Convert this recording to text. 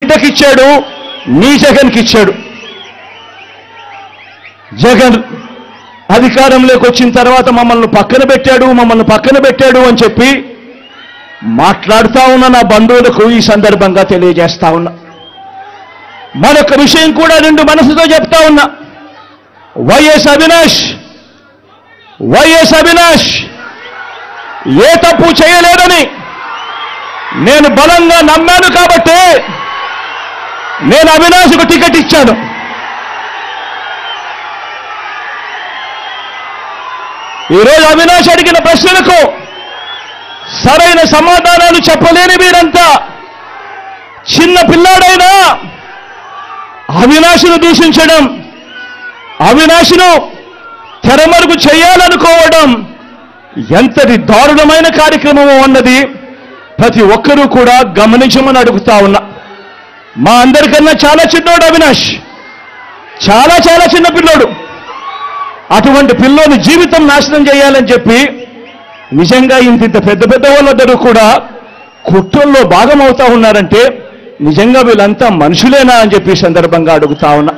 బిడ్డకిచ్చాడు, నీ జగన్కి ఇచ్చాడు. జగన్ అధికారంలోకి వచ్చిన తర్వాత మమ్మల్ని పక్కన పెట్టాడు అని చెప్పి మాట్లాడుతా ఉన్న నా బంధువులకు ఈ సందర్భంగా తెలియజేస్తా ఉన్నా. మరొక విషయం కూడా నిండు మనసుతో చెప్తా ఉన్నా. వైఎస్ అవినాష్ ఏ తప్పు చేయలేదని నేను బలంగా నమ్మాను కాబట్టి నేను అవినాష్కు టికెట్ ఇచ్చాను. ఈరోజు అవినాష్ అడిగిన ప్రశ్నలకు సరైన సమాధానాలు చెప్పలేని వీరంతా చిన్న పిల్లాడైనా అవినాష్ను దూషించడం, అవినాష్ను తెరమరుగు చేయాలనుకోవడం ఎంతటి దారుణమైన కార్యక్రమం అన్నది ప్రతి ఒక్కరూ కూడా గమనించమని అడుగుతా ఉన్నా. మా అందరికన్నా చాలా చిన్నోడు అవినాష్, చాలా చిన్న పిల్లోడు. అటువంటి పిల్లోని జీవితం నాశనం చేయాలని చెప్పి నిజంగా ఇంత పెద్ద వాళ్ళందరూ కూడా కుట్రల్లో భాగమవుతా ఉన్నారంటే నిజంగా వీళ్ళంతా మనుషులేనా అని చెప్పి సందర్భంగా అడుగుతా ఉన్నా.